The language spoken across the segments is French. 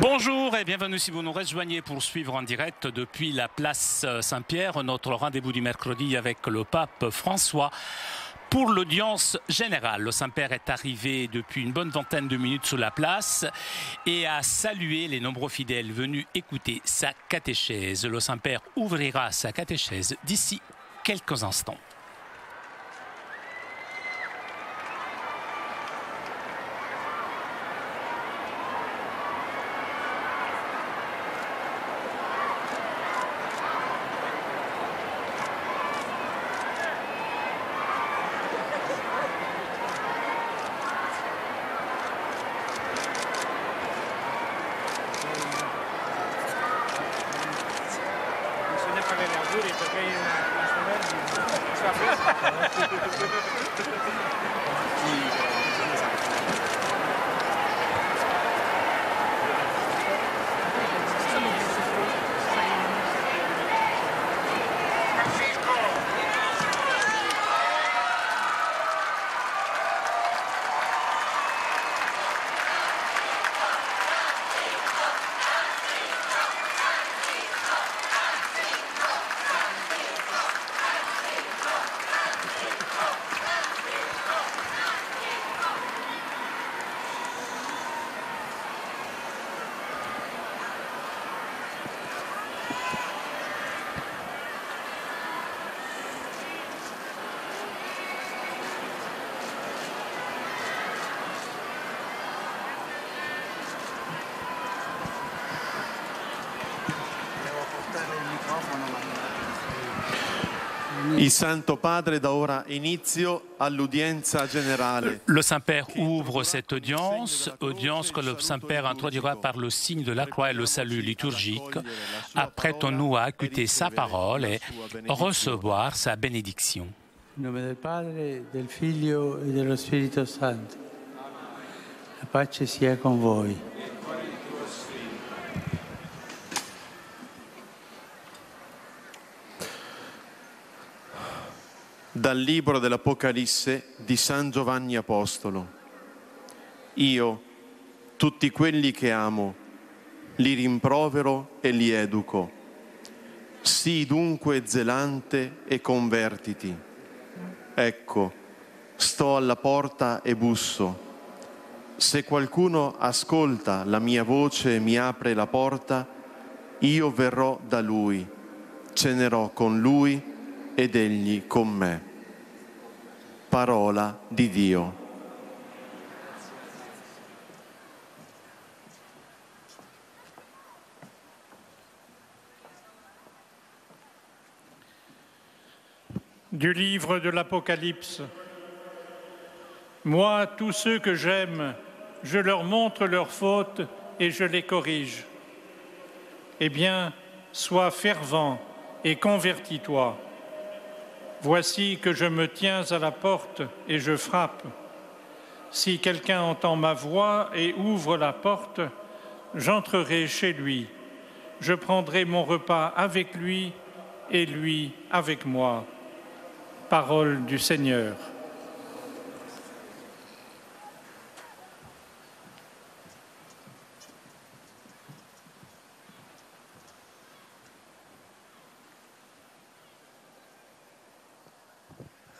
Bonjour et bienvenue si vous nous rejoignez pour suivre en direct depuis la place Saint-Pierre notre rendez-vous du mercredi avec le pape François pour l'audience générale. Le Saint-Père est arrivé depuis une bonne vingtaine de minutes sur la place et a salué les nombreux fidèles venus écouter sa catéchèse. Le Saint-Père ouvrira sa catéchèse d'ici quelques instants. Il Santo Padre dà ora inizio all'udienza generale. Le Saint-Père ouvre cette audience que le Saint-Père introduira par le signe de la croix et le salut liturgique. Apprêtons-nous à écouter sa parole et recevoir sa bénédiction. In nome del Padre, del Figlio e dello Spirito Santo. La pace sia con voi. Dal libro dell'Apocalisse di San Giovanni Apostolo. Io, tutti quelli che amo, li rimprovero e li educo. Sii dunque zelante e convertiti. Ecco, sto alla porta e busso. Se qualcuno ascolta la mia voce e mi apre la porta, io verrò da lui, cenerò con lui ed egli con me. Parola di Dio. Du livre de l'Apocalypse. Moi, tous ceux que j'aime, je leur montre leurs fautes et je les corrige. Eh bien, sois fervent et convertis-toi. Voici que je me tiens à la porte et je frappe. Si quelqu'un entend ma voix et ouvre la porte, j'entrerai chez lui. Je prendrai mon repas avec lui et lui avec moi. Parole du Seigneur.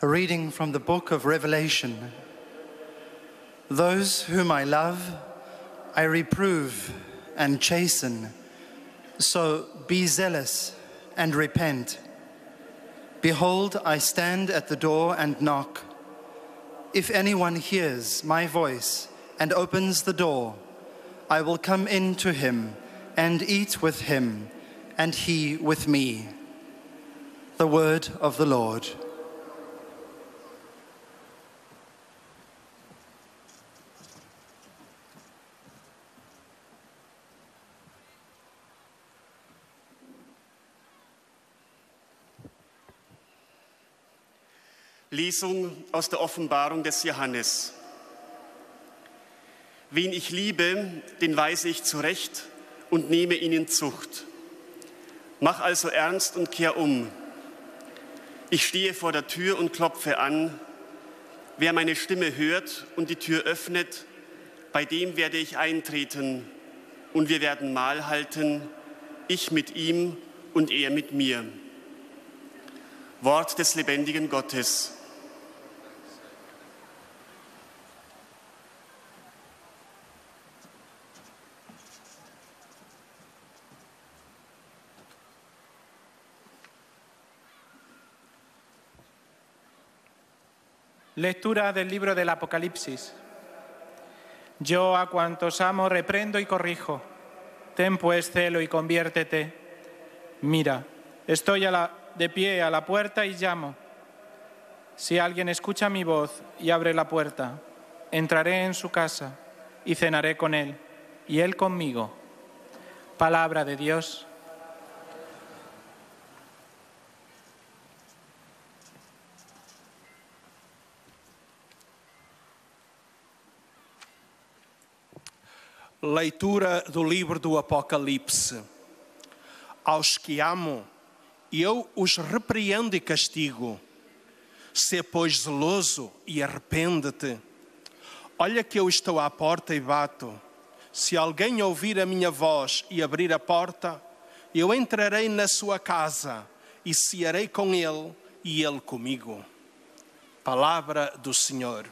A reading from the book of Revelation. Those whom I love, I reprove and chasten. So be zealous and repent. Behold, I stand at the door and knock. If anyone hears my voice and opens the door, I will come in to him and eat with him, and he with me. The word of the Lord. Lesung aus der Offenbarung des Johannes. Wen ich liebe, den weise ich zurecht und nehme ihn in Zucht. Mach also ernst und kehr um. Ich stehe vor der Tür und klopfe an. Wer meine Stimme hört und die Tür öffnet, bei dem werde ich eintreten und wir werden Mahl halten, ich mit ihm und er mit mir. Wort des lebendigen Gottes. Lectura del libro del Apocalipsis. Yo a cuantos amo reprendo y corrijo. Ten pues celo y conviértete. Mira, estoy de pie a la puerta y llamo. Si alguien escucha mi voz y abre la puerta, entraré en su casa y cenaré con él, y él conmigo. Palabra de Dios. Leitura do livro do Apocalipse. Aos que amo, eu os repreendo e castigo. Sê, pois, zeloso e arrepende-te. Olha que eu estou à porta e bato. Se alguém ouvir a minha voz e abrir a porta, eu entrarei na sua casa e cearei com ele e ele comigo. Palavra do Senhor.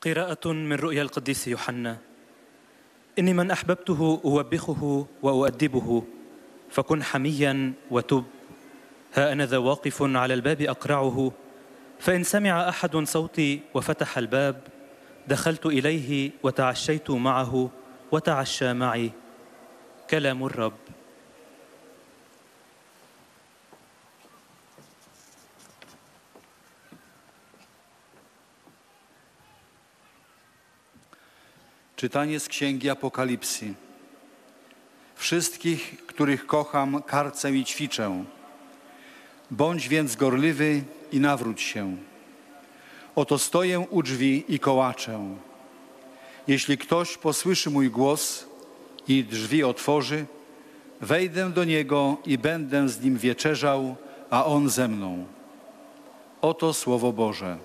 قراءة من رؤيا القديس يوحنا. إني من أحببته أوبخه وأؤدبه فكن حميا وتب. ها أنا ذا واقف على الباب أقرعه فإن سمع أحد صوتي وفتح الباب دخلت إليه وتعشيت معه وتعشى معي. كلام الرب. Czytanie z Księgi Apokalipsy. Wszystkich, których kocham, karcę i ćwiczę. Bądź więc gorliwy i nawróć się. Oto stoję u drzwi i kołaczę. Jeśli ktoś posłyszy mój głos i drzwi otworzy, wejdę do niego i będę z nim wieczerzał, a on ze mną. Oto Słowo Boże.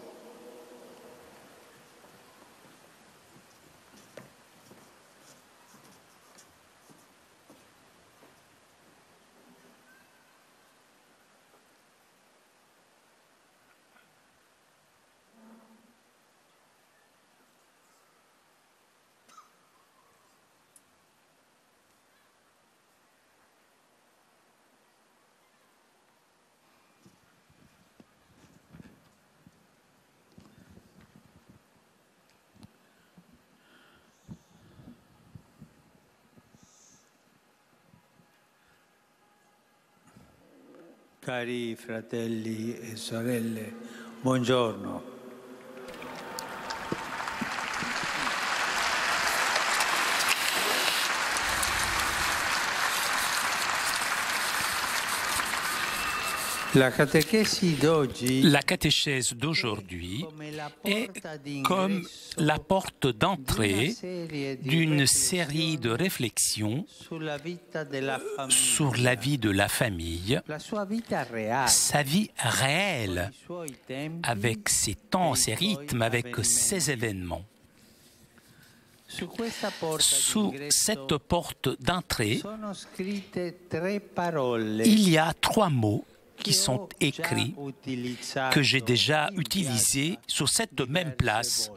Cari fratelli e sorelle, buongiorno. La catéchèse d'aujourd'hui est comme la porte d'entrée d'une série de réflexions sur la vie de la famille, sa vie réelle, avec ses temps, ses rythmes, avec ses événements. Sous cette porte d'entrée, il y a 3 mots qui sont écrits, que j'ai déjà utilisés sur cette même place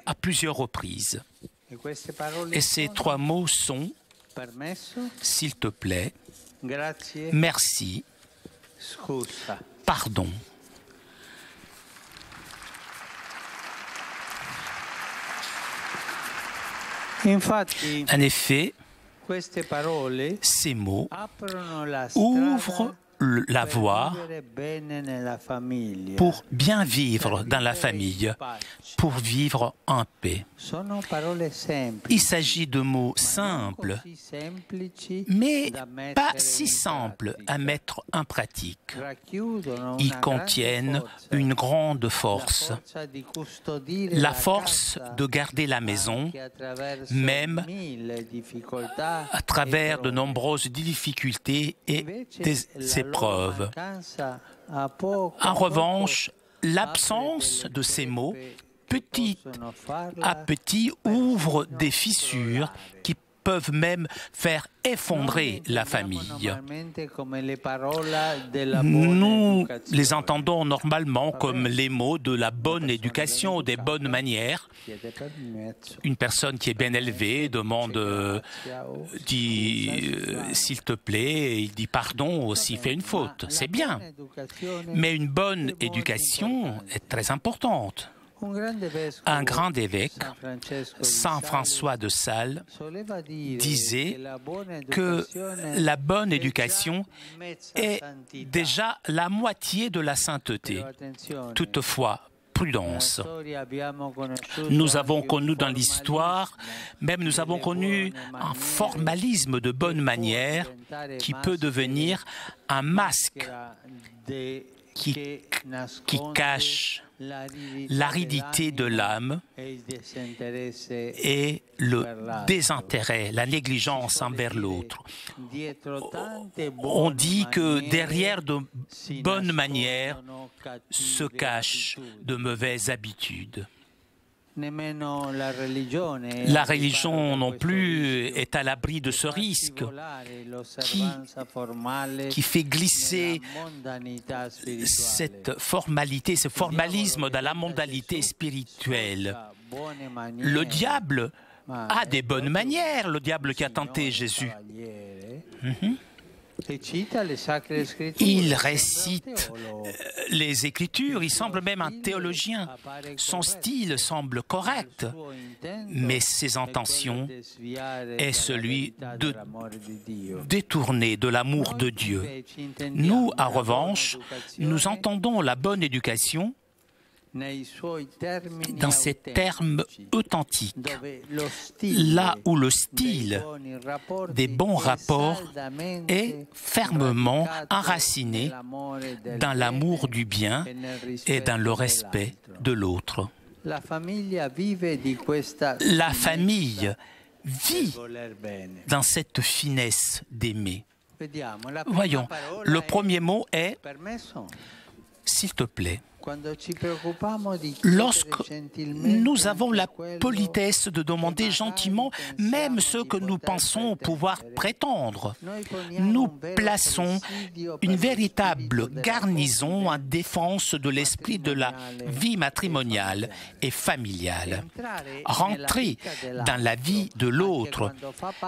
à plusieurs reprises. Et ces 3 mots sont « s'il te plaît »,« merci »,« pardon ». En effet, ces mots ouvrent la voie pour bien vivre dans la famille, pour vivre en paix. Il s'agit de mots simples, mais pas si simples à mettre en pratique. Ils contiennent une grande force, la force de garder la maison, même à travers de nombreuses difficultés et des épreuves. l'épreuve. En revanche, l'absence de ces mots, petit à petit, ouvre des fissures qui peuvent même faire effondrer la famille. Nous les entendons normalement comme les mots de la bonne éducation, des bonnes manières. Une personne qui est bien élevée demande, dit s'il te plaît, il dit pardon s'il fait une faute. C'est bien. Mais une bonne éducation est très importante. Un grand évêque, Saint François de Sales, disait que la bonne éducation est déjà la moitié de la sainteté. Toutefois, prudence. Nous avons connu dans l'histoire, même nous avons connu un formalisme de bonne manière qui peut devenir un masque qui cache l'aridité de l'âme et le désintérêt, la négligence envers l'autre. On dit que derrière de bonnes manières se cachent de mauvaises habitudes. La religion non plus est à l'abri de ce risque qui fait glisser cette formalité, ce formalisme dans la mondalité spirituelle. Le diable a des bonnes manières, le diable qui a tenté Jésus. Il récite les Écritures, il semble même un théologien. Son style semble correct, mais ses intentions est celui de détourner de l'amour de Dieu. Nous, en revanche, nous entendons la bonne éducation dans ces termes authentiques, là où le style des bons rapports est fermement enraciné dans l'amour du bien et dans le respect de l'autre. La famille vit dans cette finesse d'aimer. Voyons, le premier mot est « s'il te plaît ». Lorsque nous avons la politesse de demander gentiment même ce que nous pensons pouvoir prétendre, nous plaçons une véritable garnison en défense de l'esprit de la vie matrimoniale et familiale. Rentrer dans la vie de l'autre,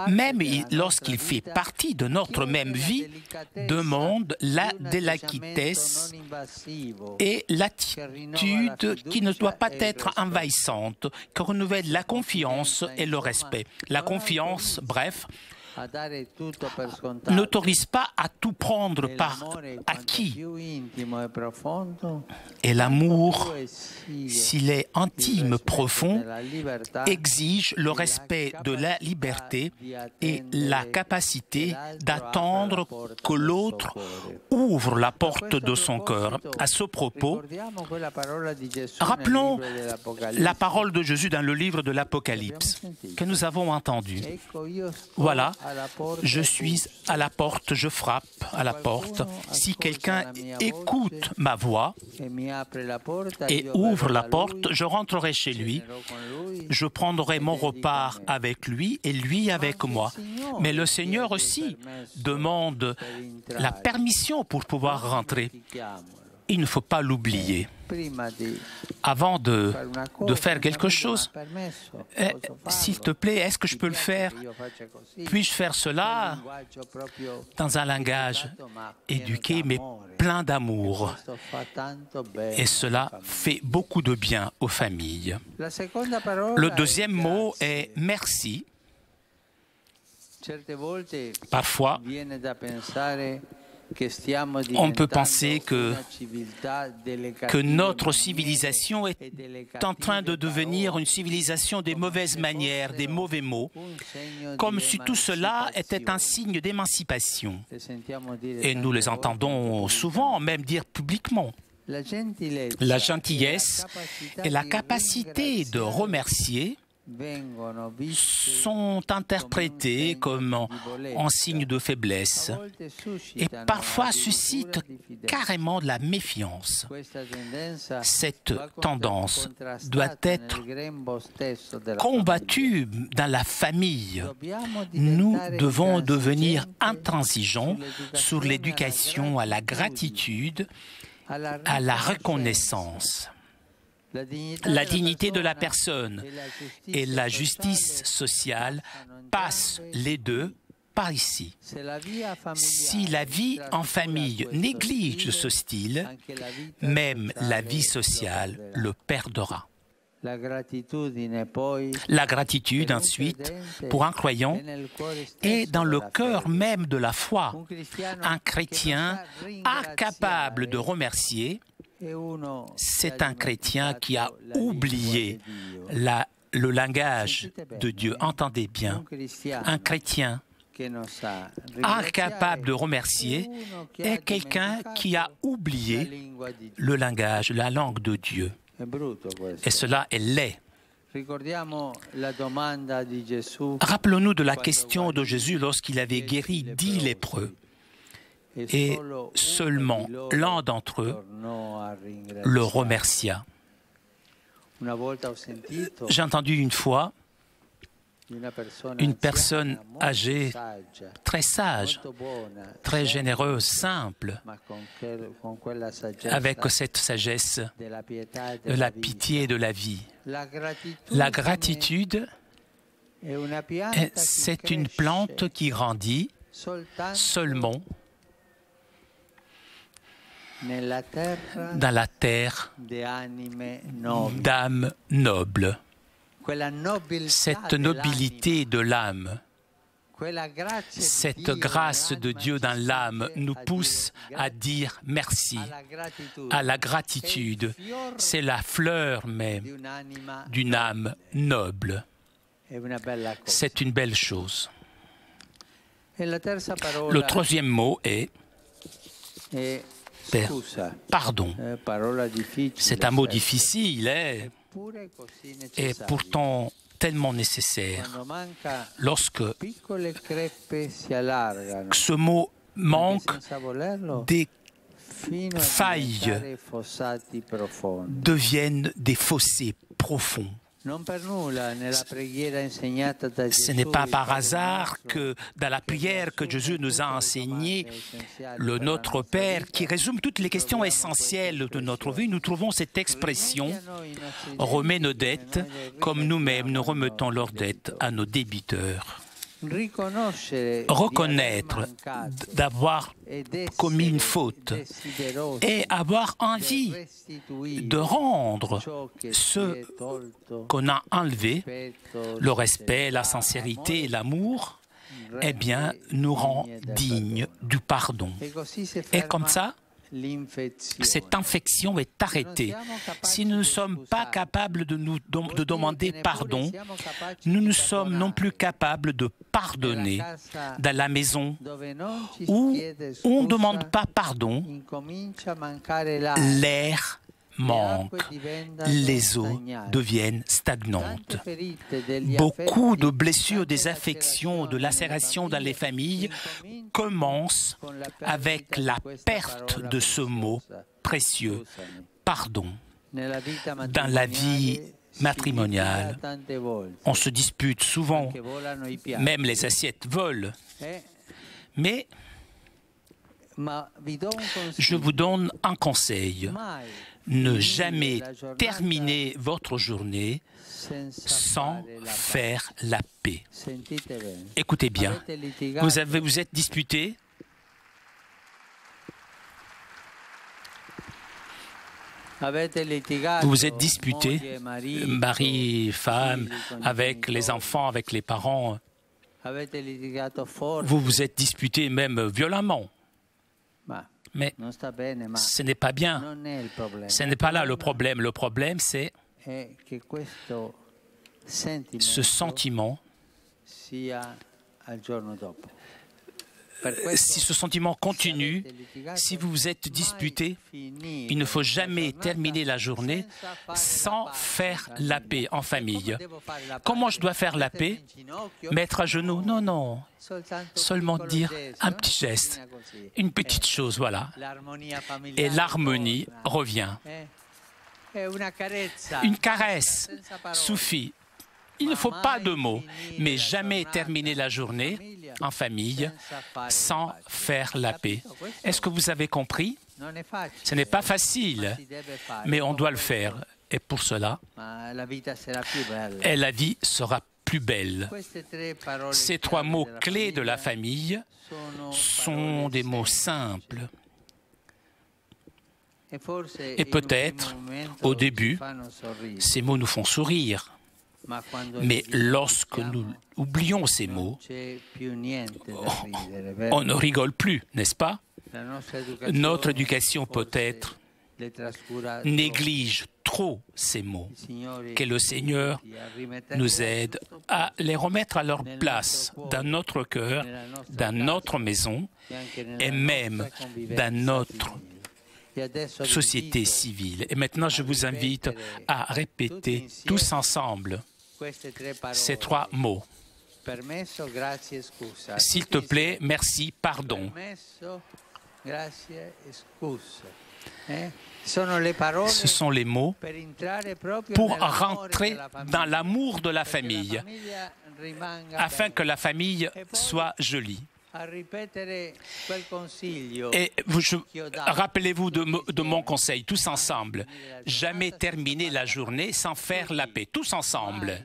même lorsqu'il fait partie de notre même vie, demande la délicatesse et l'attitude qui ne doit pas être envahissante, qui renouvelle la confiance et le respect. La confiance, bref, n'autorise pas à tout prendre par acquis. Et l'amour, s'il est intime, profond, exige le respect de la liberté et la capacité d'attendre que l'autre ouvre la porte de son cœur. À ce propos, rappelons la parole de Jésus dans le livre de l'Apocalypse que nous avons entendu. Voilà. Je suis à la porte, je frappe à la porte. Si quelqu'un écoute ma voix et ouvre la porte, je rentrerai chez lui, je prendrai mon repas avec lui et lui avec moi. Mais le Seigneur aussi demande la permission pour pouvoir rentrer. Il ne faut pas l'oublier. Avant de faire quelque chose, s'il te plaît, est-ce que je peux le faire? Puis-je faire cela dans un langage éduqué mais plein d'amour? Et cela fait beaucoup de bien aux familles. Le deuxième mot est merci. Parfois, on peut penser que notre civilisation est en train de devenir une civilisation des mauvaises manières, des mauvais mots, comme si tout cela était un signe d'émancipation. Et nous les entendons souvent, même dire publiquement. La gentillesse est la capacité de remercier sont interprétées comme en signe de faiblesse et parfois suscitent carrément de la méfiance. Cette tendance doit être combattue dans la famille. Nous devons devenir intransigeants sur l'éducation à la gratitude, à la reconnaissance. La dignité de la personne et la justice sociale passent les deux par ici. Si la vie en famille néglige ce style, même la vie sociale le perdra. La gratitude, ensuite, pour un croyant, est dans le cœur même de la foi. Un chrétien incapable de remercier, c'est un chrétien qui a oublié le langage de Dieu. Entendez bien, un chrétien incapable de remercier est quelqu'un qui a oublié le langage, la langue de Dieu. Et cela est laid. Rappelons-nous de la question de Jésus lorsqu'il avait guéri 10 lépreux. Et seulement l'un d'entre eux le remercia. J'ai entendu une fois une personne âgée, très sage, très généreuse, simple, avec cette sagesse de la pitié et de la vie. La gratitude, c'est une plante qui grandit seulement dans la terre d'âmes nobles. Cette nobilité de l'âme, cette grâce de Dieu dans l'âme nous pousse à dire merci, à la gratitude. C'est la fleur même d'une âme noble. C'est une belle chose. Le troisième mot est pardon. C'est un mot difficile, et pourtant tellement nécessaire. Lorsque ce mot manque, des failles deviennent des fossés profonds. Ce n'est pas par hasard que dans la prière que Jésus nous a enseignée, le Notre Père, qui résume toutes les questions essentielles de notre vie, nous trouvons cette expression « remets nos dettes comme nous-mêmes nous remettons leurs dettes à nos débiteurs ». Reconnaître d'avoir commis une faute et avoir envie de rendre ce qu'on a enlevé, le respect, la sincérité, l'amour, eh bien, nous rend dignes du pardon. Et comme ça, cette infection est arrêtée. Si nous ne sommes pas capables de demander pardon, nous ne sommes non plus capables de pardonner. Dans la maison où on ne demande pas pardon, l'air manque, les eaux deviennent stagnantes. Beaucoup de blessures, des affections, de lacérations dans les familles commencent avec la perte de ce mot précieux, pardon. Dans la vie matrimoniale, on se dispute souvent, même les assiettes volent. Mais je vous donne un conseil. Ne jamais terminer votre journée sans faire la paix. Écoutez bien, vous êtes disputé. Vous vous êtes disputé, mari, femme, avec les enfants, avec les parents. Vous vous êtes disputé même violemment. Mais ce n'est pas bien. Ce n'est pas là le problème. Le problème, c'est ce sentiment si ce sentiment continue, si vous vous êtes disputé, il ne faut jamais terminer la journée sans faire la paix en famille. Comment je dois faire la paix? Mettre à genoux? Non, non. Seulement dire un petit geste, une petite chose, voilà. Et l'harmonie revient. Une caresse suffit. Il ne faut pas de mots, mais jamais terminer la journée en famille sans faire la paix. Est-ce que vous avez compris? Ce n'est pas facile, mais on doit le faire. Et pour cela, la vie sera plus belle. Ces trois mots clés de la famille sont des mots simples. Et peut-être, au début, ces mots nous font sourire. Mais lorsque nous oublions ces mots, on ne rigole plus, n'est-ce pas? Notre éducation peut-être néglige trop ces mots. Que le Seigneur nous aide à les remettre à leur place dans notre cœur, dans notre maison et même dans notre société civile. Et maintenant, je vous invite à répéter tous ensemble ces trois mots. S'il te plaît, merci, pardon. Ce sont les mots pour rentrer dans l'amour de la famille, afin que la famille soit jolie. Et rappelez-vous de mon conseil, tous ensemble. Jamais terminer la journée sans faire la paix, tous ensemble.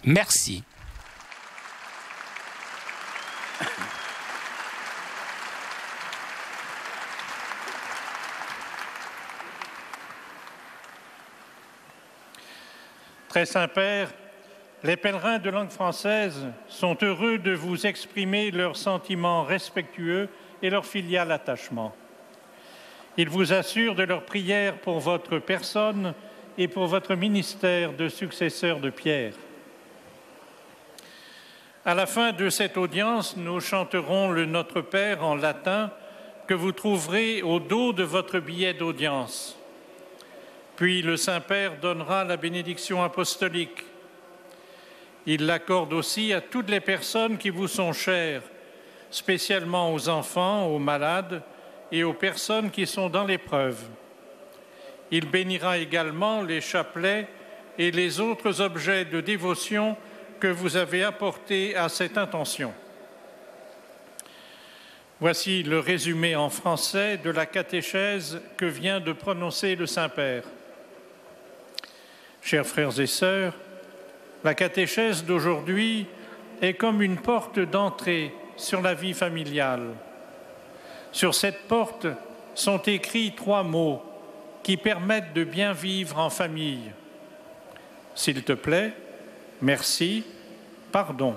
Merci. Très Saint-Père, les pèlerins de langue française sont heureux de vous exprimer leurs sentiments respectueux et leur filial attachement. Ils vous assurent de leur prière pour votre personne et pour votre ministère de successeur de Pierre. À la fin de cette audience, nous chanterons le Notre Père en latin que vous trouverez au dos de votre billet d'audience. Puis le Saint-Père donnera la bénédiction apostolique. Il l'accorde aussi à toutes les personnes qui vous sont chères, spécialement aux enfants, aux malades et aux personnes qui sont dans l'épreuve. Il bénira également les chapelets et les autres objets de dévotion que vous avez apportés à cette intention. Voici le résumé en français de la catéchèse que vient de prononcer le Saint-Père. Chers frères et sœurs, la catéchèse d'aujourd'hui est comme une porte d'entrée sur la vie familiale. Sur cette porte sont écrits trois mots qui permettent de bien vivre en famille. S'il te plaît, merci, pardon.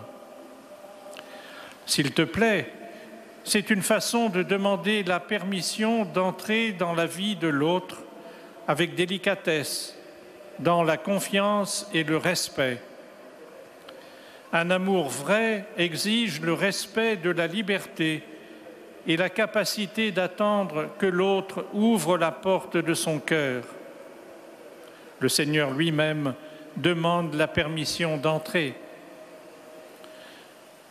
S'il te plaît, c'est une façon de demander la permission d'entrer dans la vie de l'autre avec délicatesse, dans la confiance et le respect. Un amour vrai exige le respect de la liberté et la capacité d'attendre que l'autre ouvre la porte de son cœur. Le Seigneur lui-même demande la permission d'entrer.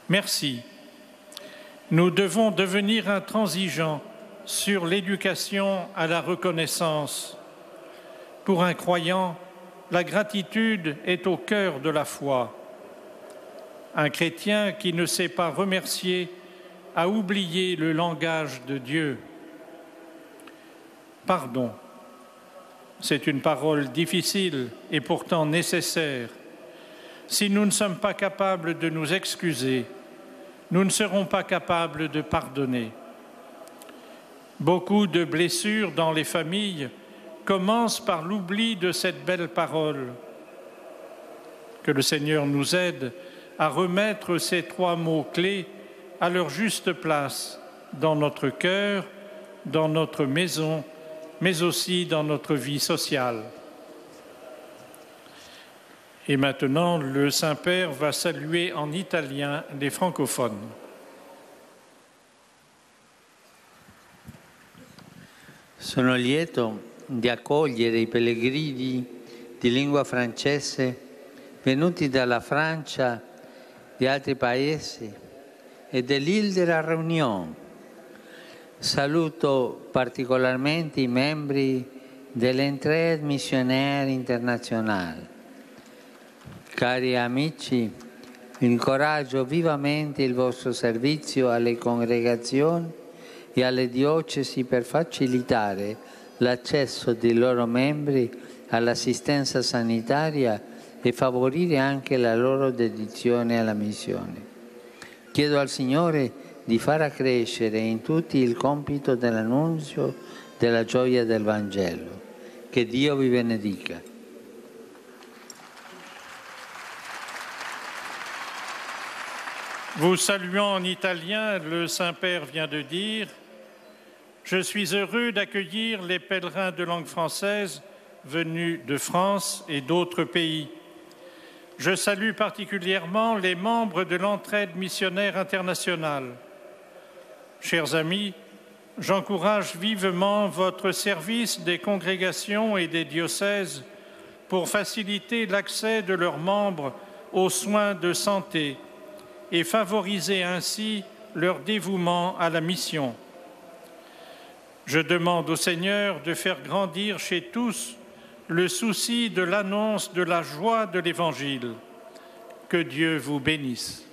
Merci. Nous devons devenir intransigeants sur l'éducation à la reconnaissance. Pour un croyant, la gratitude est au cœur de la foi. Un chrétien qui ne sait pas remercier a oublié le langage de Dieu. Pardon. C'est une parole difficile et pourtant nécessaire. Si nous ne sommes pas capables de nous excuser, nous ne serons pas capables de pardonner. Beaucoup de blessures dans les familles commencent par l'oubli de cette belle parole. Que le Seigneur nous aide à remettre ces trois mots clés à leur juste place dans notre cœur, dans notre maison, mais aussi dans notre vie sociale. Et maintenant, le Saint-Père va saluer en italien les francophones. Sono lieto di accogliere i pellegrini di lingua francese venuti dalla Francia, di altri paesi e dell'Île de la Réunion. Saluto particolarmente i membri dell'Entraide Missionnaire Internazionale. Cari amici, incoraggio vivamente il vostro servizio alle congregazioni e alle diocesi per facilitare l'accesso dei loro membri all'assistenza sanitaria e favorire anche la loro dedizione alla missione. Chiedo al Signore di far accrescere in tutti il compito dell'annunzio della gioia del Vangelo. Che Dio vi benedica. Vous saluant en italien, le Saint-Père vient de dire « Je suis heureux d'accueillir les pèlerins de langue française venus de France et d'autres pays. Je salue particulièrement les membres de l'Entraide missionnaire internationale. Chers amis, j'encourage vivement votre service des congrégations et des diocèses pour faciliter l'accès de leurs membres aux soins de santé et favoriser ainsi leur dévouement à la mission. Je demande au Seigneur de faire grandir chez tous le souci de l'annonce de la joie de l'Évangile. Que Dieu vous bénisse.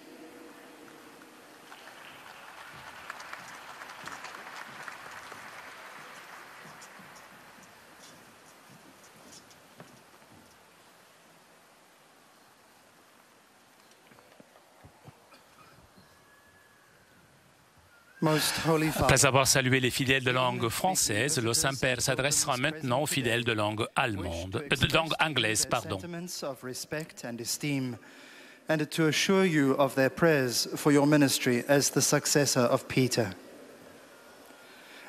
Après avoir salué les fidèles de langue française, le Saint-Père s'adressera maintenant aux fidèles de langue allemande, de langue anglaise, pardon. And to assure you of their prayers for your ministry as the successor of Peter.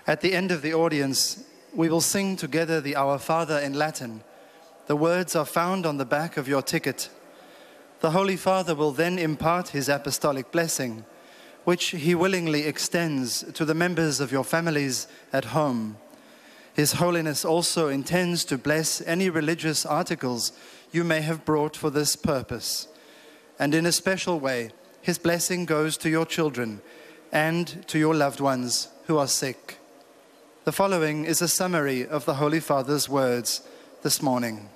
At the end of the audience, we will sing together the Our Father in Latin. The words are found on the back of your ticket. The Holy Father will then impart his apostolic blessing, which he willingly extends to the members of your families at home. His Holiness also intends to bless any religious articles you may have brought for this purpose. And in a special way, his blessing goes to your children and to your loved ones who are sick. The following is a summary of the Holy Father's words this morning.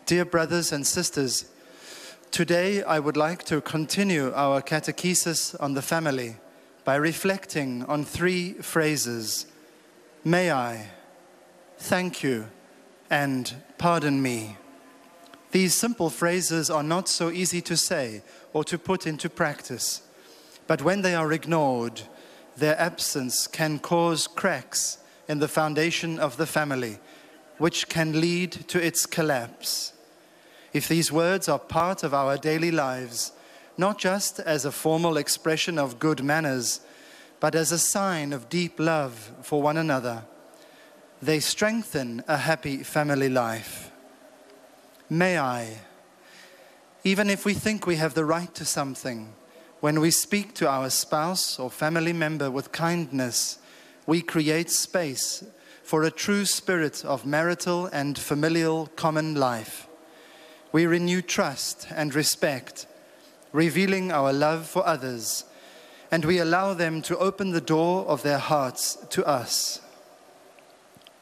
Dear brothers and sisters, today I would like to continue our catechesis on the family by reflecting on three phrases: may I, thank you, and pardon me. These simple phrases are not so easy to say or to put into practice, but when they are ignored, their absence can cause cracks in the foundation of the family, which can lead to its collapse. If these words are part of our daily lives, not just as a formal expression of good manners, but as a sign of deep love for one another, they strengthen a happy family life. May I, even if we think we have the right to something, when we speak to our spouse or family member with kindness, we create space for a true spirit of marital and familial common life. We renew trust and respect, revealing our love for others, and we allow them to open the door of their hearts to us.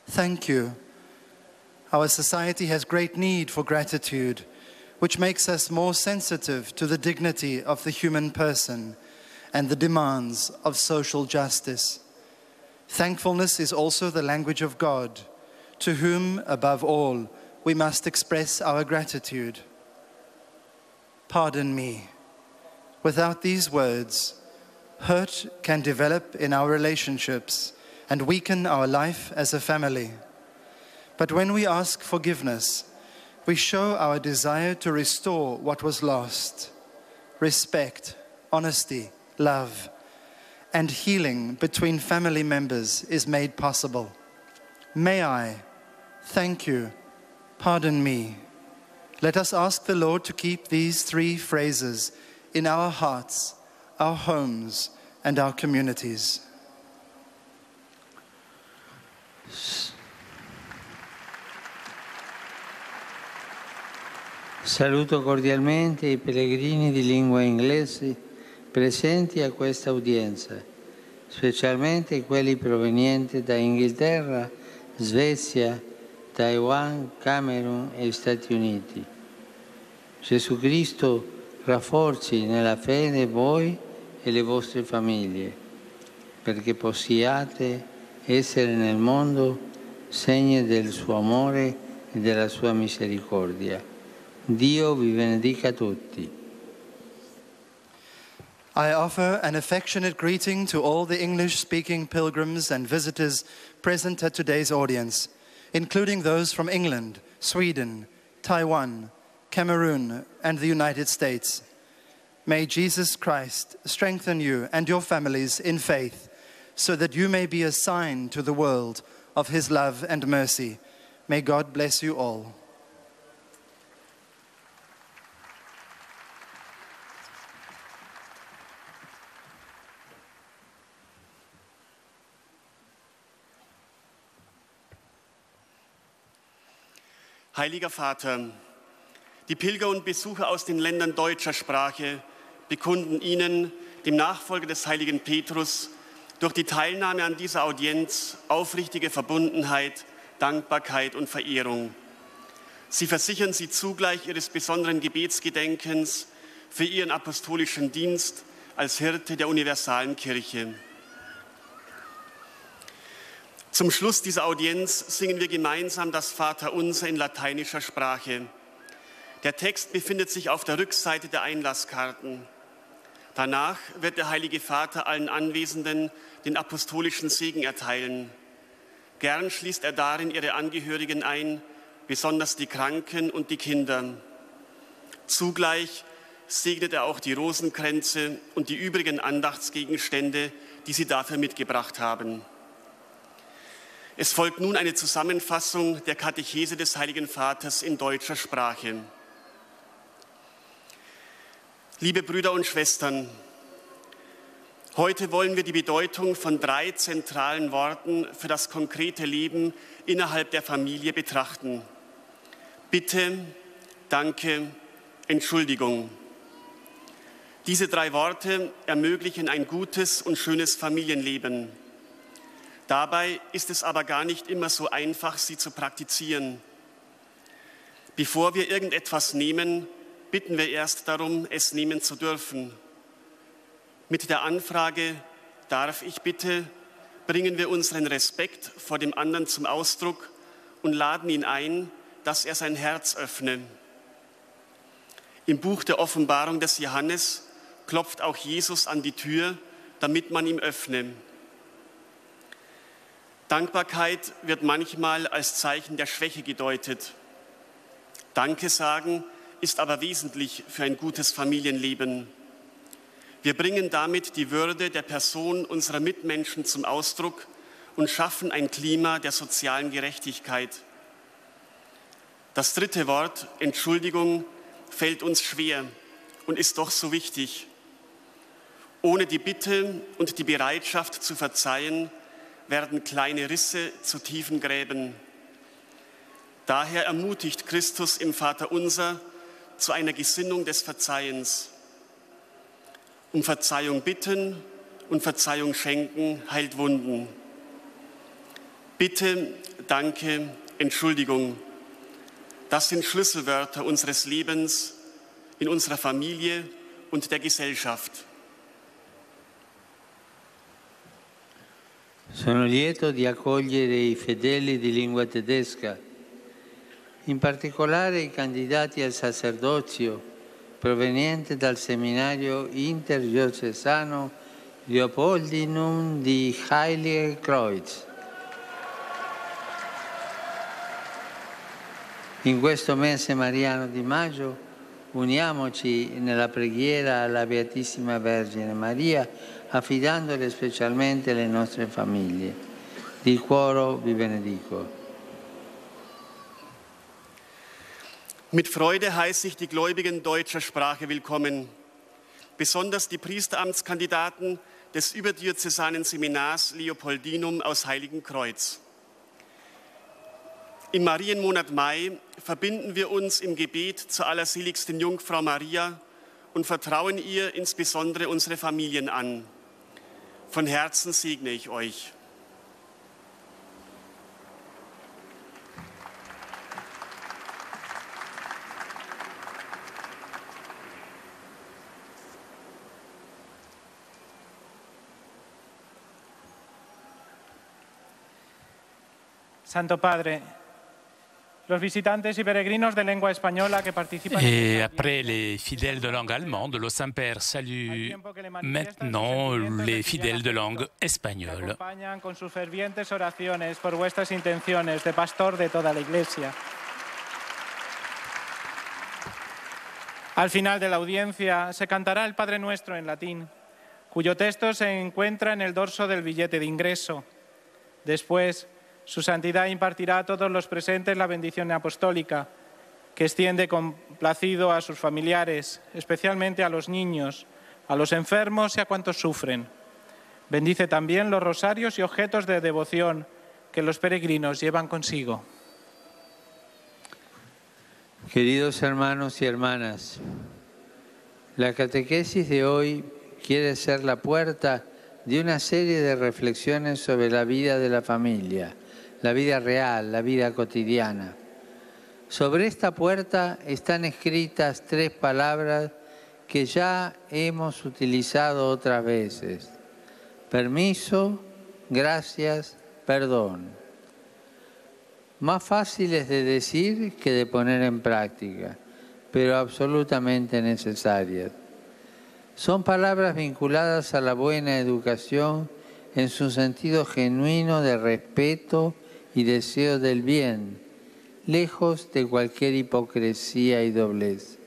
Thank you. Our society has great need for gratitude, which makes us more sensitive to the dignity of the human person and the demands of social justice. Thankfulness is also the language of God, to whom, above all, we must express our gratitude. Pardon me. Without these words, hurt can develop in our relationships and weaken our life as a family. But when we ask forgiveness, we show our desire to restore what was lost. Respect, honesty, love, and healing between family members is made possible. May I, thank you, pardon me. Let us ask the Lord to keep these three phrases in our hearts, our homes, and our communities. Saluto cordialmente i pellegrini di lingua inglese presenti a questa udienza, specialmente quelli provenienti da Inghilterra, Svezia, Taiwan, Camerun e Stati Uniti. Gesù Cristo rafforzi nella fede voi e le vostre famiglie, perché possiate essere nel mondo segni del suo amore e della sua misericordia. Dio vi benedica tutti. I offer an affectionate greeting to all the English-speaking pilgrims and visitors present at today's audience, including those from England, Sweden, Taiwan, Cameroon, and the United States. May Jesus Christ strengthen you and your families in faith, so that you may be a sign to the world of his love and mercy. May God bless you all. Heiliger Vater, die Pilger und Besucher aus den Ländern deutscher Sprache bekunden Ihnen, dem Nachfolger des heiligen Petrus, durch die Teilnahme an dieser Audienz aufrichtige Verbundenheit, Dankbarkeit und Verehrung. Sie versichern Sie zugleich Ihres besonderen Gebetsgedenkens für Ihren apostolischen Dienst als Hirte der universalen Kirche. Zum Schluss dieser Audienz singen wir gemeinsam das Vaterunser in lateinischer Sprache. Der Text befindet sich auf der Rückseite der Einlasskarten. Danach wird der Heilige Vater allen Anwesenden den apostolischen Segen erteilen. Gern schließt er darin ihre Angehörigen ein, besonders die Kranken und die Kinder. Zugleich segnet er auch die Rosenkränze und die übrigen Andachtsgegenstände, die sie dafür mitgebracht haben. Es folgt nun eine Zusammenfassung der Katechese des Heiligen Vaters in deutscher Sprache. Liebe Brüder und Schwestern, heute wollen wir die Bedeutung von 3 zentralen Worten für das konkrete Leben innerhalb der Familie betrachten. Bitte, Danke, Entschuldigung. Diese 3 Worte ermöglichen ein gutes und schönes Familienleben. Dabei ist es aber gar nicht immer so einfach, sie zu praktizieren. Bevor wir irgendetwas nehmen, bitten wir erst darum, es nehmen zu dürfen. Mit der Anfrage, darf ich bitte, bringen wir unseren Respekt vor dem anderen zum Ausdruck und laden ihn ein, dass er sein Herz öffne. Im Buch der Offenbarung des Johannes klopft auch Jesus an die Tür, damit man ihm öffne. Dankbarkeit wird manchmal als Zeichen der Schwäche gedeutet. Danke sagen ist aber wesentlich für ein gutes Familienleben. Wir bringen damit die Würde der Person unserer Mitmenschen zum Ausdruck und schaffen ein Klima der sozialen Gerechtigkeit. Das 3. Wort, Entschuldigung, fällt uns schwer und ist doch so wichtig. Ohne die Bitte und die Bereitschaft zu verzeihen, werden kleine Risse zu tiefen Gräben. Daher ermutigt Christus im Vaterunser zu einer Gesinnung des Verzeihens. Um Verzeihung bitten und Verzeihung schenken heilt Wunden. Bitte, Danke, Entschuldigung. Das sind Schlüsselwörter unseres Lebens in unserer Familie und der Gesellschaft. Sono lieto di accogliere i fedeli di lingua tedesca, in particolare i candidati al sacerdozio provenienti dal seminario interdiocesano Leopoldinum di Heilige Kreuz. In questo mese mariano di maggio uniamoci nella preghiera alla Beatissima Vergine Maria, affidandole specialmente le nostre famiglie. Di cuore vi benedico. Mit Freude heiße ich die Gläubigen deutscher Sprache willkommen, besonders die Priesteramtskandidaten des überdiözesanen Seminars Leopoldinum aus Heiligenkreuz. Im Marienmonat Mai verbinden wir uns im Gebet zur allerseligsten Jungfrau Maria und vertrauen ihr insbesondere unsere Familien an. Von Herzen segne ich euch. Santo Padre, los visitantes y peregrinos de lengua española que participan Et après les fidèles de langue allemande, le Saint-Père salue maintenant les fidèles de langue espagnole. acompañan con sus fervientes oraciones por vuestras intenciones de pastor de toda la Iglesia. Al final de la audiencia se cantará el Padre Nuestro en latín, cuyo texto se encuentra en el dorso del billete de ingreso. Después, Su Santidad impartirá a todos los presentes la bendición apostólica, que extiende complacido a sus familiares, especialmente a los niños, a los enfermos y a cuantos sufren. Bendice también los rosarios y objetos de devoción que los peregrinos llevan consigo. Queridos hermanos y hermanas, la catequesis de hoy quiere ser la puerta de una serie de reflexiones sobre la vida de la familia, la vida real, la vida cotidiana. Sobre esta puerta están escritas 3 palabras que ya hemos utilizado otras veces: permiso, gracias, perdón. Más fáciles de decir que de poner en práctica, pero absolutamente necesarias. Son palabras vinculadas a la buena educación en su sentido genuino de respeto y deseo del bien, lejos de cualquier hipocresía y doblez.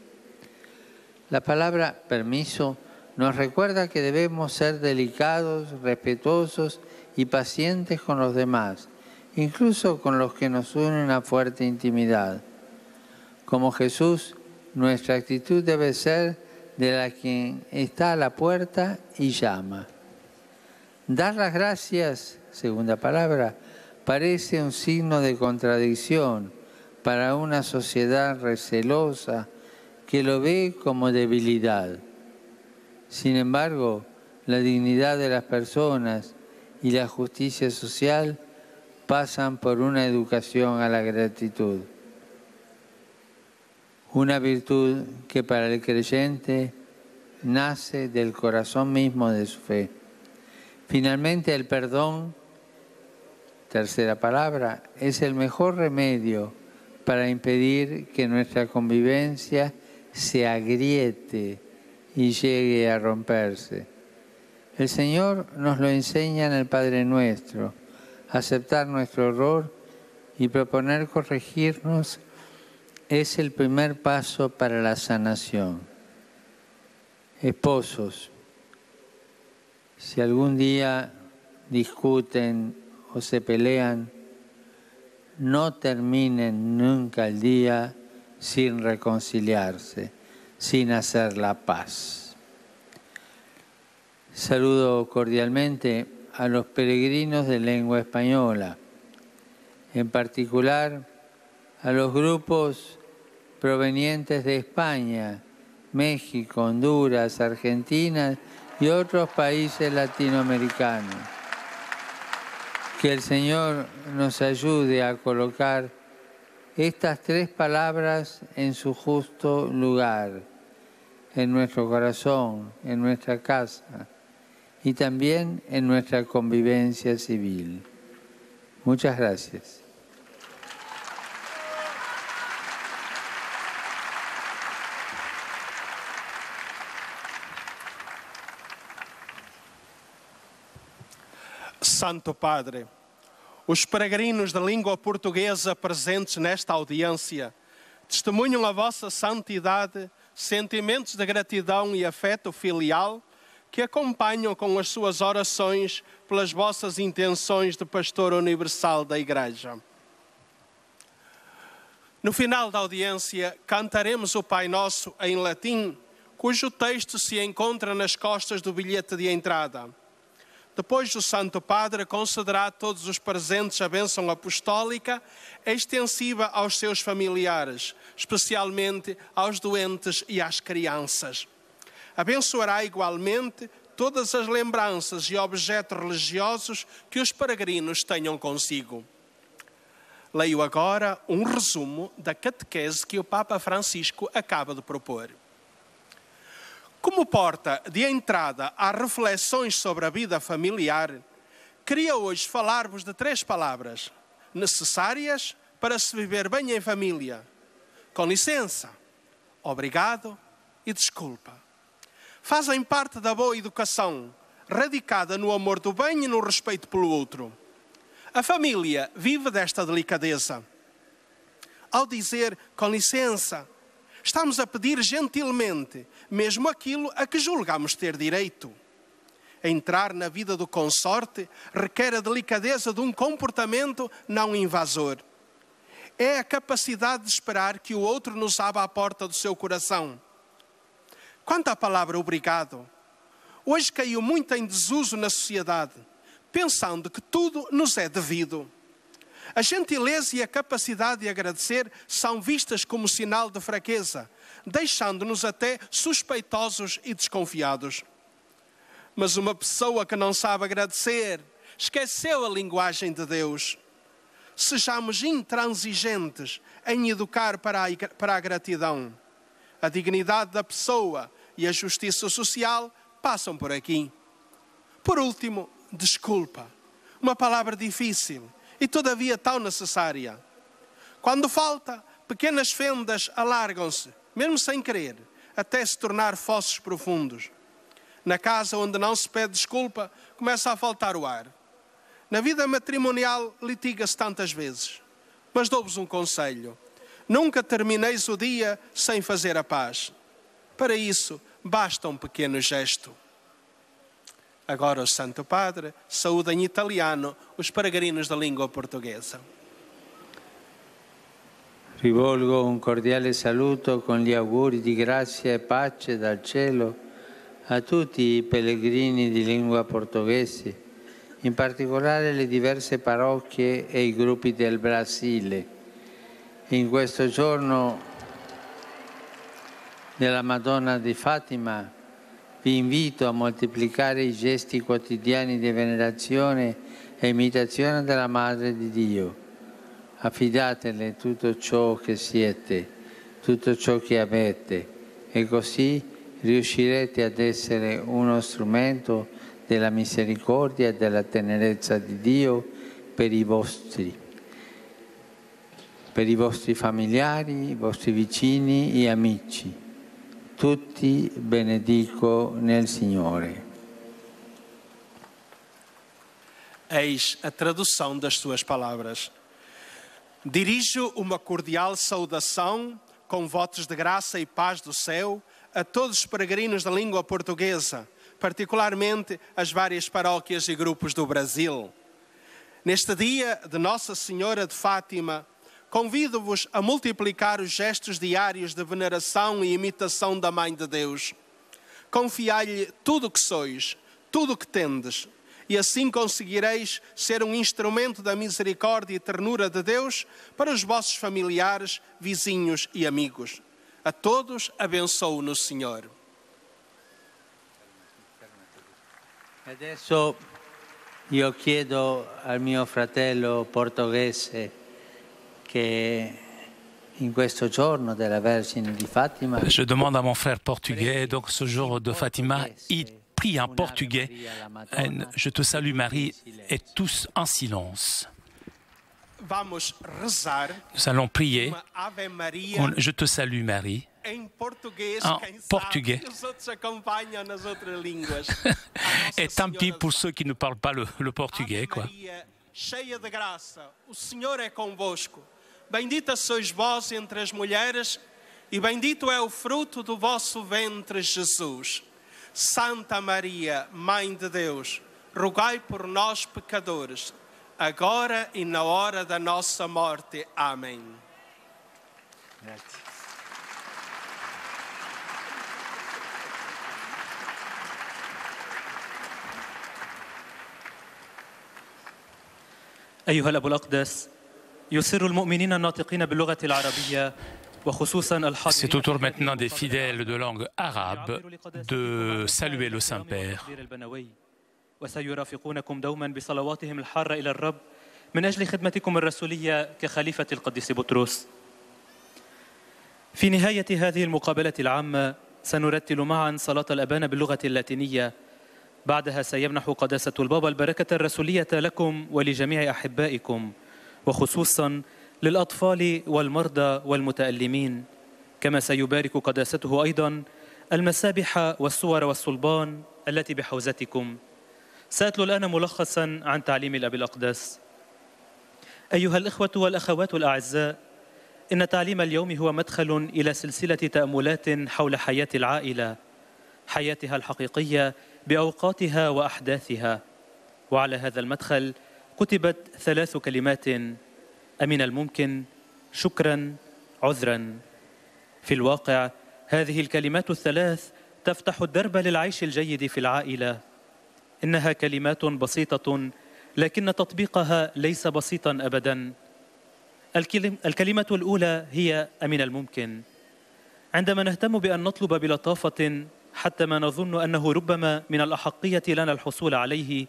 La palabra permiso nos recuerda que debemos ser delicados, respetuosos y pacientes con los demás, incluso con los que nos unen una fuerte intimidad. Como Jesús, nuestra actitud debe ser de la quien está a la puerta y llama. Dar las gracias, segunda palabra, parece un signo de contradicción para una sociedad recelosa que lo ve como debilidad. Sin embargo, la dignidad de las personas y la justicia social pasan por una educación a la gratitud. Una virtud que para el creyente nace del corazón mismo de su fe. Finalmente, el perdón, tercera palabra, es el mejor remedio para impedir que nuestra convivencia se agriete y llegue a romperse. El Señor nos lo enseña en el Padre Nuestro: aceptar nuestro error y proponer corregirnos es el primer paso para la sanación. Esposos, si algún día discuten o se pelean, no terminen nunca el día sin reconciliarse, sin hacer la paz. Saludo cordialmente a los peregrinos de lengua española, en particular a los grupos provenientes de España, México, Honduras, Argentina y otros países latinoamericanos. Que el Señor nos ayude a colocar estas 3 palabras en su justo lugar, en nuestro corazón, en nuestra casa y también en nuestra convivencia civil. Muchas gracias. Santo Padre, os peregrinos de língua portuguesa presentes nesta audiência testemunham a vossa santidade, sentimentos de gratidão e afeto filial que acompanham com as suas orações pelas vossas intenções de pastor universal da Igreja. No final da audiência, cantaremos o Pai Nosso em latim, cujo texto se encontra nas costas do bilhete de entrada. Depois, o Santo Padre concederá a todos os presentes a bênção apostólica extensiva aos seus familiares, especialmente aos doentes e às crianças. Abençoará igualmente todas as lembranças e objetos religiosos que os peregrinos tenham consigo. Leio agora um resumo da catequese que o Papa Francisco acaba de propor. Como porta de entrada às reflexões sobre a vida familiar, queria hoje falar-vos de 3 palavras necessárias para se viver bem em família: com licença, obrigado e desculpa. Fazem parte da boa educação, radicada no amor do bem e no respeito pelo outro. A família vive desta delicadeza. Ao dizer com licença, estamos a pedir gentilmente mesmo aquilo a que julgamos ter direito. Entrar na vida do consorte requer a delicadeza de um comportamento não invasor. É a capacidade de esperar que o outro nos abra a porta do seu coração. Quanto à palavra obrigado, hoje caiu muito em desuso na sociedade, pensando que tudo nos é devido. A gentileza e a capacidade de agradecer são vistas como sinal de fraqueza, deixando-nos até suspeitosos e desconfiados. Mas uma pessoa que não sabe agradecer esqueceu a linguagem de Deus. Sejamos intransigentes em educar para a gratidão. A dignidade da pessoa e a justiça social passam por aqui. Por último, desculpa. Uma palavra difícil e todavia tão necessária. Quando falta, pequenas fendas alargam-se, mesmo sem querer, até se tornar fossos profundos. Na casa onde não se pede desculpa, começa a faltar o ar. Na vida matrimonial litiga-se tantas vezes. Mas dou-vos um conselho: nunca termineis o dia sem fazer a paz. Para isso, basta um pequeno gesto. Agora o Santo Padre saúda em italiano os peregrinos da língua portuguesa. Rivolgo un cordiale saluto con gli auguri di grazia e pace dal cielo a tutti i pellegrini di lingua portoghese, in particolare le diverse parrocchie e i gruppi del Brasile. In questo giorno della Madonna di Fatima vi invito a moltiplicare i gesti quotidiani di venerazione e imitazione della Madre di Dio. Affidatele tutto ciò che siete, tutto ciò che avete, e così riuscirete ad essere uno strumento della misericordia e della tenerezza di Dio per i vostri familiari, i vostri vicini e amici. Tutti benedico nel Signore. Eis a tradução das suas palavras. Dirijo uma cordial saudação com votos de graça e paz do céu a todos os peregrinos da língua portuguesa, particularmente as várias paróquias e grupos do Brasil. Neste dia de Nossa Senhora de Fátima, convido-vos a multiplicar os gestos diários de veneração e imitação da Mãe de Deus. Confiai-lhe tudo o que sois, tudo o que tendes, e assim conseguireis ser um instrumento da misericórdia e ternura de Deus para os vossos familiares, vizinhos e amigos. A todos abençoo no Senhor. Adesso io chiedo al mio fratello portoghese che in questo giorno della Vergine di Fatima. Je demande à mon frère portugais, donc ce jour de Fatima, il prie en portugais. Je te salue Marie, et tous en silence. Nous allons prier. Je te salue Marie. En portugais. Et tant pis pour ceux qui ne parlent pas le portugais, quoi. Cheia de graça, o Senhor é convosco. Bendita sois vós entre as mulheres, e bendito é o fruto do vosso ventre, Jesus. Santa Maria, Mãe de Deus, rogai por nós, pecadores, agora e na hora da nossa morte. Amém. أيها الأب الأقدس، يسر المؤمنين الناطقين باللغة العربية وخصوصا الحاضرين. C'est au tour maintenant des fidèles de langue arabe de saluer le Saint-Père. وسيرافقونكم دوما بصلواتهم الحارة إلى الرب من أجل خدمتكم الرسولية كخليفة القديس بطرس. في نهاية هذه المقابلة العامة سنرتل معا صلاة الأبانة باللغة اللاتينية. بعدها سيمنح قداسة البابا البركة الرسولية لكم ولجميع أحبائكم، وخصوصا للأطفال والمرضى والمتألمين، كما سيبارك قداسته أيضا المسابح والصور والصلبان التي بحوزتكم. سأتلو الآن ملخصا عن تعليم الأب الأقدس. أيها الإخوة والأخوات الأعزاء، إن تعليم اليوم هو مدخل إلى سلسلة تأملات حول حياة العائلة، حياتها الحقيقية بأوقاتها وأحداثها. وعلى هذا المدخل كتبت 3 كلمات: أمن الممكن، شكرا، عذرا. في الواقع هذه الكلمات ال3 تفتح الدرب للعيش الجيد في العائلة. إنها كلمات بسيطة لكن تطبيقها ليس بسيطا أبدا. الكلمة الأولى هي أمن الممكن. عندما نهتم بأن نطلب بلطافة حتى ما نظن أنه ربما من الأحقية لنا الحصول عليه،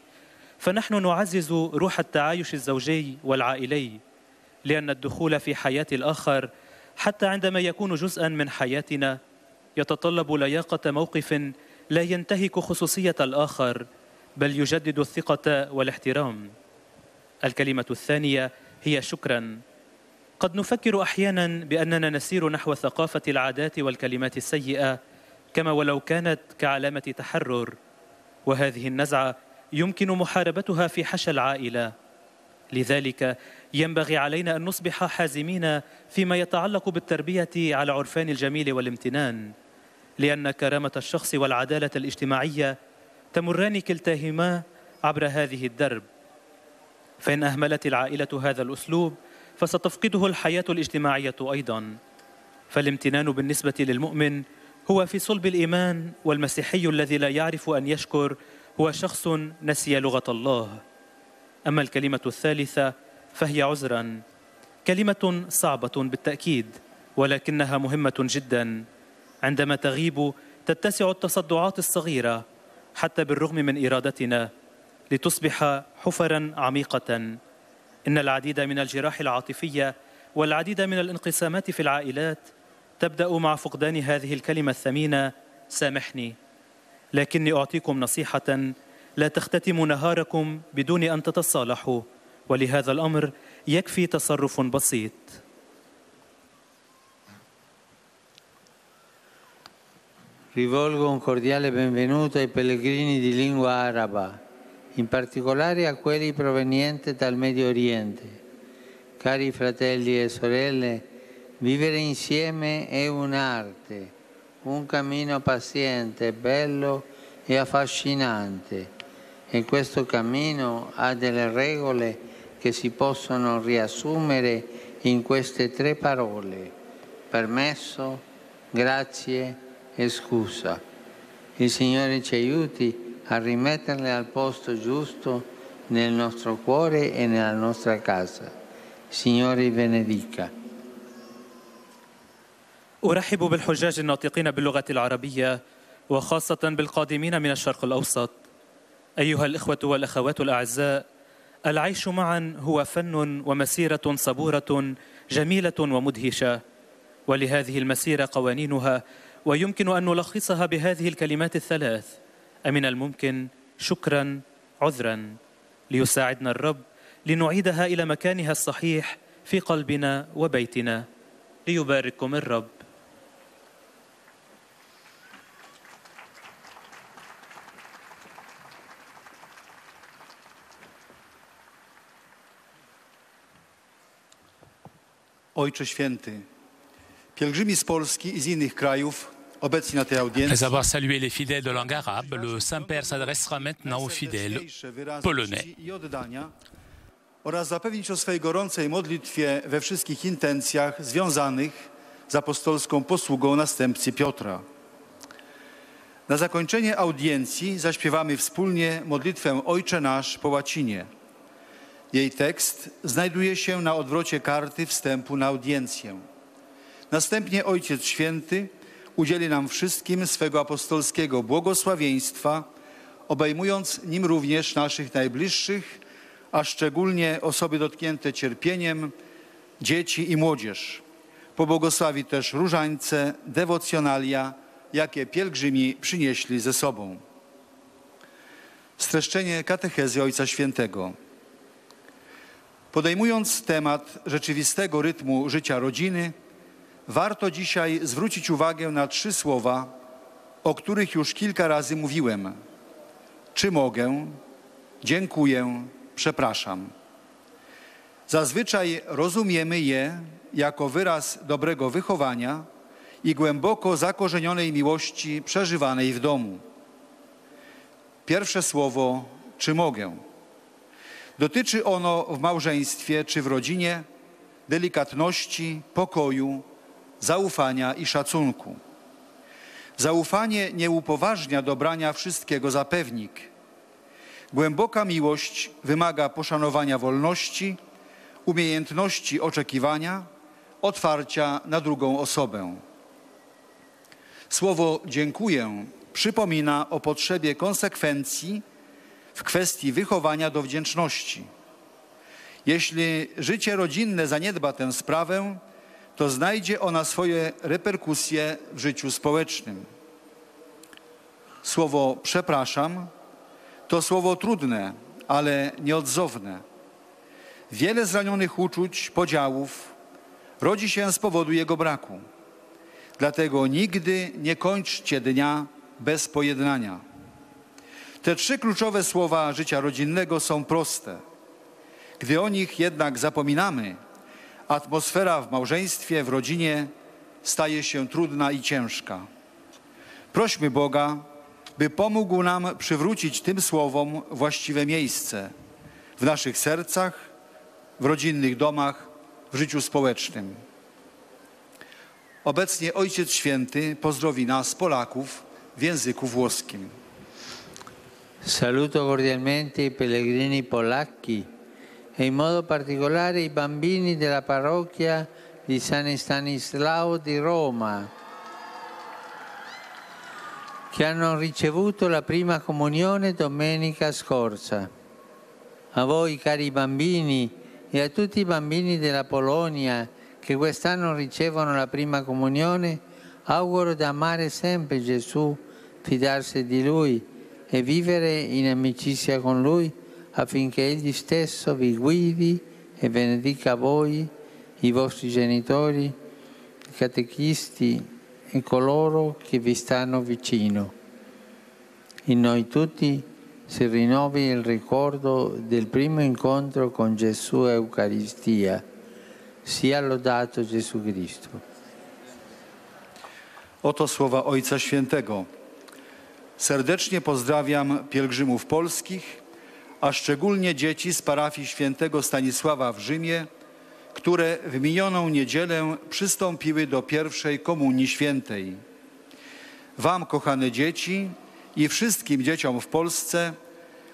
فنحن نعزز روح التعايش الزوجي والعائلي، لأن الدخول في حياة الآخر حتى عندما يكون جزءا من حياتنا يتطلب لياقة موقف لا ينتهك خصوصية الآخر، بل يجدد الثقة والاحترام. الكلمة الثانية هي شكرا. قد نفكر أحيانا بأننا نسير نحو ثقافة العادات والكلمات السيئة كما ولو كانت كعلامة تحرر، وهذه النزعة يمكن محاربتها في حشى العائلة. لذلك ينبغي علينا أن نصبح حازمين فيما يتعلق بالتربية على عرفان الجميل والامتنان، لأن كرامة الشخص والعدالة الاجتماعية تمران كلتاهما عبر هذه الدرب. فإن أهملت العائلة هذا الأسلوب فستفقده الحياة الاجتماعية أيضا. فالامتنان بالنسبة للمؤمن هو في صلب الإيمان، والمسيحي الذي لا يعرف أن يشكر هو شخص نسي لغة الله. أما الكلمة الثالثة فهي عذرا. كلمة صعبة بالتأكيد، ولكنها مهمة جدا. عندما تغيب تتسع التصدعات الصغيرة حتى بالرغم من إرادتنا لتصبح حفرا عميقة. إن العديد من الجراح العاطفية والعديد من الانقسامات في العائلات تبدأ مع فقدان هذه الكلمة الثمينة: سامحني. لكني أعطيكم نصيحة: لا تختتموا نهاركم بدون أن تتصالحوا، ولهذا الأمر يكفي تصرف بسيط. Rivolgo un cordiale benvenuto ai pellegrini di lingua araba, in particolare a quelli provenienti dal Medio Oriente. Cari fratelli e sorelle, vivere insieme è un'arte, un cammino paziente, bello e affascinante. E questo cammino ha delle regole che si possono riassumere in queste 3 parole: permesso, grazie e scusa. Il Signore ci aiuti a rimetterle al posto giusto nel nostro cuore e nella nostra casa. Signore benedica. أرحب بالحجاج الناطقين باللغة العربية، وخاصة بالقادمين من الشرق الأوسط. أيها الإخوة والأخوات الأعزاء، العيش معا هو فن ومسيرة صبورة جميلة ومدهشة، ولهذه المسيرة قوانينها، ويمكن أن نلخصها بهذه الكلمات ال3: أمن الممكن، شكرا، عذرا، ليساعدنا الرب لنعيدها إلى مكانها الصحيح في قلبنا وبيتنا. ليبارككم الرب. Ojcze Święty, pielgrzymi z Polski i z innych krajów obecni na tej Après audiencji avoir salué les fidèles de langue arabe, le Saint-Père s'adressera maintenant aux fidèles polonais. i oddania oraz zapewnić o swej gorącej modlitwie we wszystkich intencjach związanych z apostolską posługą następcy Piotra. Na zakończenie audiencji zaśpiewamy wspólnie modlitwę Ojcze Nasz po łacinie. Jej tekst znajduje się na odwrocie karty wstępu na audiencję. Następnie Ojciec Święty udzieli nam wszystkim swego apostolskiego błogosławieństwa, obejmując nim również naszych najbliższych, a szczególnie osoby dotknięte cierpieniem, dzieci i młodzież. Pobłogosławi też różańce, dewocjonalia, jakie pielgrzymi przynieśli ze sobą. Streszczenie katechezy Ojca Świętego. Podejmując temat rzeczywistego rytmu życia rodziny, warto dzisiaj zwrócić uwagę na 3 słowa, o których już kilka razy mówiłem. Czy mogę? Dziękuję, przepraszam. Zazwyczaj rozumiemy je jako wyraz dobrego wychowania i głęboko zakorzenionej miłości przeżywanej w domu. Pierwsze słowo, czy mogę? Dotyczy ono w małżeństwie czy w rodzinie delikatności, pokoju, zaufania i szacunku. Zaufanie nie upoważnia do brania wszystkiego za pewnik. Głęboka miłość wymaga poszanowania wolności, umiejętności oczekiwania, otwarcia na drugą osobę. Słowo dziękuję przypomina o potrzebie konsekwencji w kwestii wychowania do wdzięczności. Jeśli życie rodzinne zaniedba tę sprawę, to znajdzie ona swoje reperkusje w życiu społecznym. Słowo przepraszam to słowo trudne, ale nieodzowne. Wiele zranionych uczuć, podziałów rodzi się z powodu jego braku. Dlatego nigdy nie kończcie dnia bez pojednania. Te 3 kluczowe słowa życia rodzinnego są proste. Gdy o nich jednak zapominamy, atmosfera w małżeństwie, w rodzinie staje się trudna i ciężka. Prośmy Boga, by pomógł nam przywrócić tym słowom właściwe miejsce w naszych sercach, w rodzinnych domach, w życiu społecznym. Obecnie Ojciec Święty pozdrowi nas, Polaków, w języku włoskim. Saluto cordialmente i pellegrini polacchi e in modo particolare i bambini della parrocchia di San Stanislao di Roma, che hanno ricevuto la prima comunione domenica scorsa. A voi, cari bambini, e a tutti i bambini della Polonia che quest'anno ricevono la prima comunione, auguro di amare sempre Gesù, fidarsi di Lui e vivere in amicizia con Lui affinché Egli stesso vi guidi e benedica voi, i vostri genitori, i catechisti e coloro che vi stanno vicino. In noi tutti si rinnovi il ricordo del primo incontro con Gesù a Eucaristia. Sia lodato Gesù Cristo. Oto słowa Ojca Świętego. Serdecznie pozdrawiam pielgrzymów polskich, a szczególnie dzieci z parafii świętego Stanisława w Rzymie, które w minioną niedzielę przystąpiły do pierwszej komunii świętej. Wam, kochane dzieci, i wszystkim dzieciom w Polsce,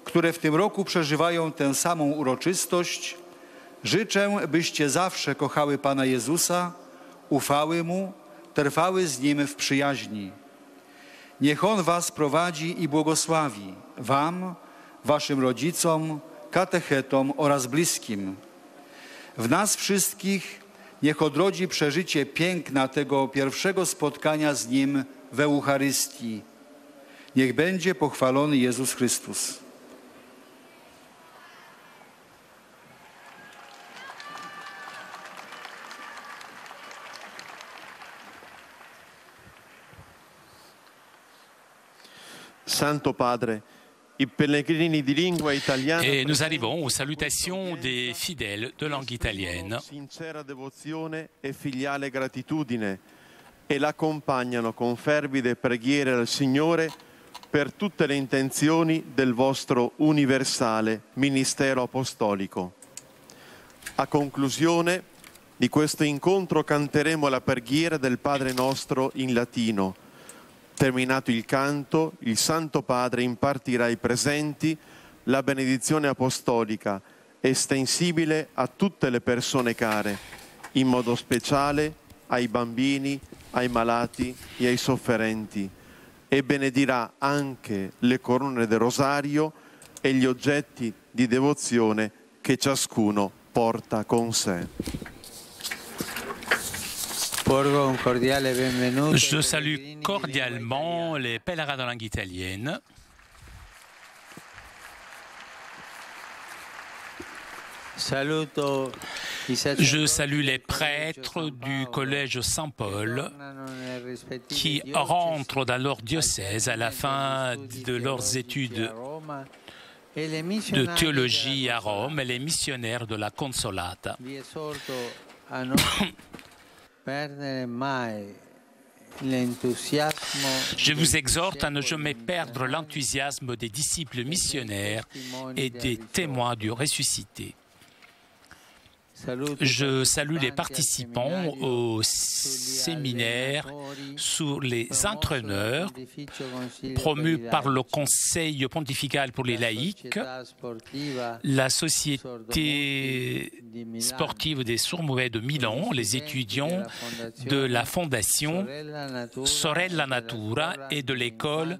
które w tym roku przeżywają tę samą uroczystość, życzę, byście zawsze kochały Pana Jezusa, ufały Mu, trwały z Nim w przyjaźni. Niech On was prowadzi i błogosławi, wam, waszym rodzicom, katechetom oraz bliskim. W nas wszystkich niech odrodzi przeżycie piękna tego pierwszego spotkania z Nim w Eucharystii. Niech będzie pochwalony Jezus Chrystus. Santo Padre, i pellegrini di lingua italiana. Et nous arrivons aux salutations des fidèles de langue italienne. Sincera devozione e filiale gratitudine e l'accompagnano con fervide preghiere al Signore per tutte le intenzioni del vostro universale ministero apostolico. A conclusione, di questo incontro canteremo la preghiera del Padre nostro in latino. Terminato il canto, il Santo Padre impartirà ai presenti la benedizione apostolica, estensibile a tutte le persone care, in modo speciale ai bambini, ai malati e ai sofferenti, e benedirà anche le corone del rosario e gli oggetti di devozione che ciascuno porta con sé. Je salue cordialement les pèlerins de langue italienne. Je salue les prêtres du collège Saint-Paul qui rentrent dans leur diocèse à la fin de leurs études de théologie à Rome et les missionnaires de la Consolata. Je vous exhorte à ne jamais perdre l'enthousiasme des disciples missionnaires et des témoins du ressuscité. Je salue les participants au séminaire sur les entraîneurs promu par le Conseil pontifical pour les laïcs, la Société sportive des sourds-muets de Milan, les étudiants de la Fondation Sorella Natura et de l'école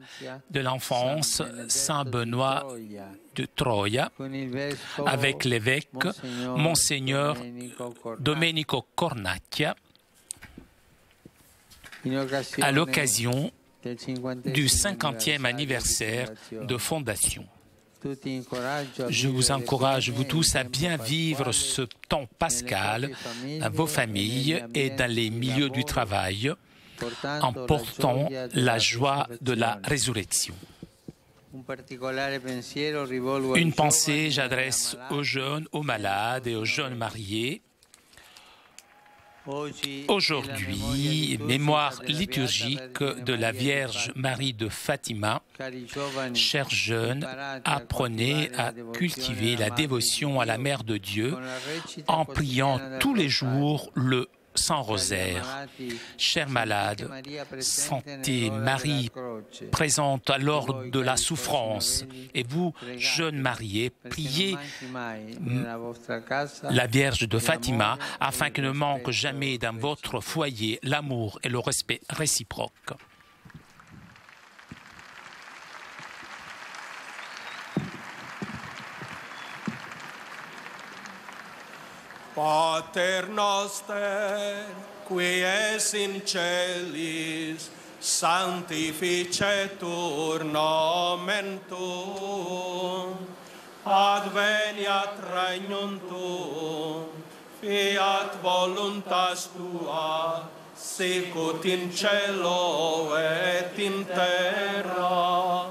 de l'enfance Saint-Benoît de Troia, avec l'évêque Monseigneur Domenico Cornacchia, à l'occasion du 50e anniversaire de fondation. Je vous encourage, vous tous, à bien vivre ce temps pascal dans vos familles et dans les milieux du travail, en portant la joie de la résurrection. Une pensée, j'adresse aux jeunes, aux malades et aux jeunes mariés. Aujourd'hui, mémoire liturgique de la Vierge Marie de Fatima. Chers jeunes, apprenez à cultiver la dévotion à la Mère de Dieu en priant tous les jours le Saint Rosaire. Chers malades, sentez Marie présente lors de la souffrance. Et vous, jeunes mariés, priez la Vierge de Fatima afin que ne manque jamais dans votre foyer l'amour et le respect réciproque. Pater noster, qui es in celis, sanctificetur nomen tuum, adveniat regnum tuum, fiat voluntas tua, sicut in cielo et in terra.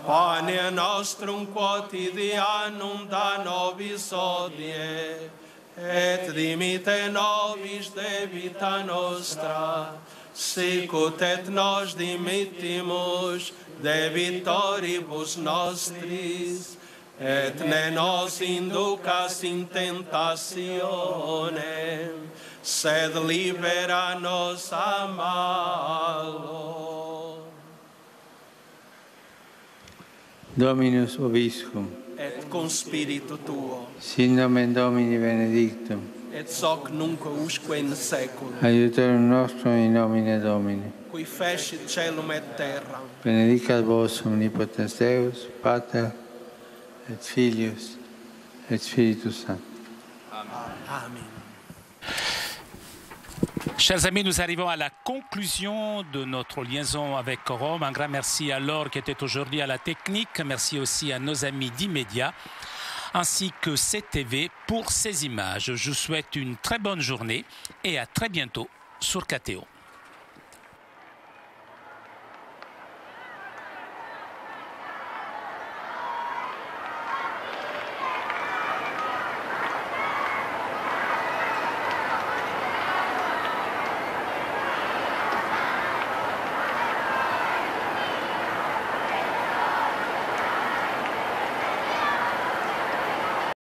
Pane nostrum quotidianum da nobis hodie, et dimitte nobis debita nostra, sicut et nos dimittimus debitoribus nostris, et ne nos inducas in tentationem, sed libera nos a malo. Dominus vobiscum. Et cum spiritu tuo. Sin nomen Domini benedictum. Et soc nunc usque in seculum. Aiutorium nostrum in nomine Domini. Qui fecit celum et terra. Benedicat vos omnipotens Deus, Pater et Filius et Spiritus Sanctus. Amen. Chers amis, nous arrivons à la conclusion de notre liaison avec Rome. Un grand merci à Laure qui était aujourd'hui à la technique. Merci aussi à nos amis d'Immédiat, ainsi que CTV pour ces images. Je vous souhaite une très bonne journée et à très bientôt sur KTO.